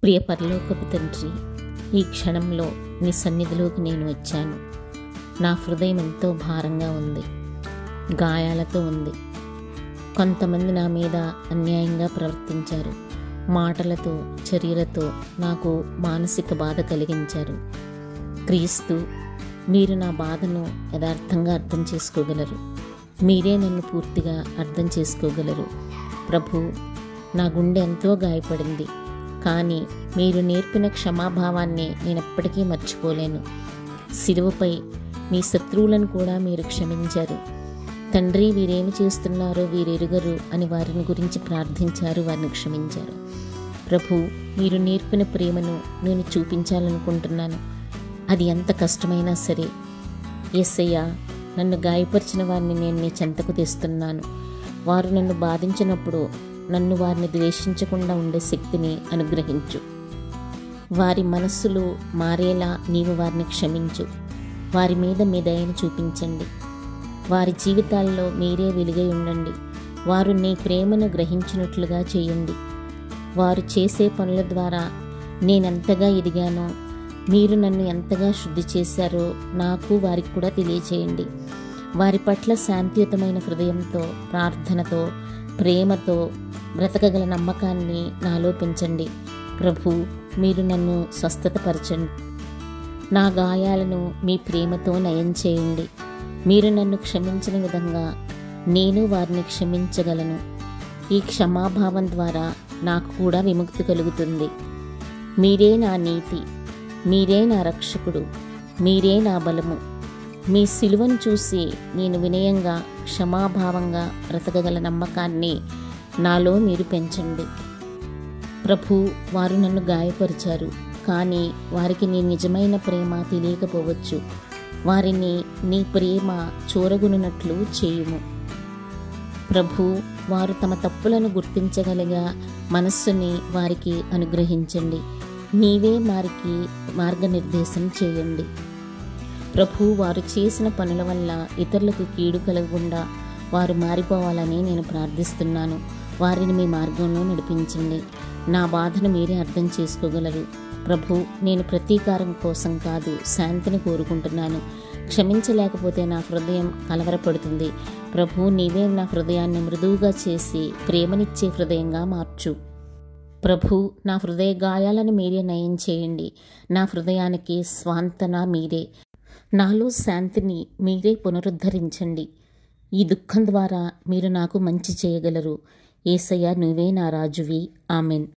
ప్రియ పరలోకపు తండ్రి, ఈ క్షణంలో నీ సన్నిధిలోకి నేను వచ్చాను. నా హృదయం ఎంతో భారంగా ఉంది, గాయాలతో ఉంది. కొంతమంది నా మీద అన్యాయంగా ప్రవర్తించారు. మాటలతో, చర్యలతో నాకు మానసిక బాధ కలిగించారు. క్రీస్తు, మీరు నా బాధను యథార్థంగా అర్థం చేసుకోగలరు. మీరే నన్ను పూర్తిగా అర్థం చేసుకోగలరు. ప్రభు, నా గుండె ఎంతో గాయపడింది, కానీ మీరు నేర్పిన క్షమాభావాన్ని నేను ఎప్పటికీ మర్చిపోలేను. సిలువపై మీ శత్రువులను కూడా మీరు క్షమించారు. తండ్రి, వీరేమి చేస్తున్నారో వీరెరుగరు అని వారిని గురించి ప్రార్థించారు, వారిని క్షమించారు. ప్రభు, మీరు నేర్పిన ప్రేమను నేను చూపించాలనుకుంటున్నాను. అది ఎంత కష్టమైనా సరే. యేసయ్యా, నన్ను గాయపరిచిన వారిని నేను నీ చెంతకు తెస్తున్నాను. వారు నన్ను బాధించినప్పుడు నన్ను వారిని ద్వేషించకుండా ఉండే శక్తిని అనుగ్రహించు. వారి మనస్సులు మారేలా నీవు వారిని క్షమించు. వారి మీద మీ దయను చూపించండి. వారి జీవితాల్లో మీరే వెలుగై ఉండండి. వారు నీ ప్రేమను గ్రహించినట్లుగా చేయండి. వారు చేసే పనుల ద్వారా నేనెంతగా ఎదిగానో, మీరు నన్ను ఎంతగా శుద్ధి చేశారో నాకు వారికి కూడా తెలియచేయండి. వారి పట్ల శాంతియుతమైన హృదయంతో, ప్రార్థనతో, ప్రేమతో బ్రతకగల నమ్మకాన్ని నాలో పెంచండి. ప్రభు, మీరు నన్ను స్వస్థతపరచండి. నా గాయాలను మీ ప్రేమతో నయం చేయండి. మీరు నన్ను క్షమించిన విధంగా నేను వారిని క్షమించగలను. ఈ క్షమాభావం ద్వారా నాకు కూడా విముక్తి కలుగుతుంది. మీరే నా నీతి, మీరే నా రక్షకుడు, మీరే నా బలము. మీ సిలువను చూసి నేను వినయంగా, క్షమాభావంగా బ్రతకగల నమ్మకాన్ని నాలో మీరు పెంచండి. ప్రభు, వారు నన్ను గాయపరిచారు, కానీ వారికి నీ నిజమైన ప్రేమ తెలియకపోవచ్చు. వారిని నీ ప్రేమ చూరగొనున్నట్లు చేయుము. ప్రభు, వారు తమ తప్పులను గుర్తించగలిగే మనస్సుని వారికి అనుగ్రహించండి. నీవే వారికి మార్గనిర్దేశం చేయండి. ప్రభు, వారు చేసిన పనుల వల్ల ఇతరులకు కీడు కలగకుండా వారు మారిపోవాలని నేను ప్రార్థిస్తున్నాను. వారిని మీ మార్గంలో నడిపించండి. నా బాధను మీరే అర్థం చేసుకోగలరు. ప్రభు, నేను ప్రతీకారం కోసం కాదు, శాంతిని కోరుకుంటున్నాను. క్షమించలేకపోతే నా హృదయం కలవరపడుతుంది. ప్రభు, నీవే నా హృదయాన్ని మృదువుగా చేసి ప్రేమనిచ్చే హృదయంగా మార్చు. ప్రభు, నా హృదయ గాయాలను మీరే నయం చేయండి. నా హృదయానికి స్వాంతన మీరే. నాలో శాంతిని మీరే పునరుద్ధరించండి. ఈ దుఃఖం ద్వారా మీరు నాకు మంచి చేయగలరు. యేసయ్య, నువ్వే నా రాజువి. ఆమెన్.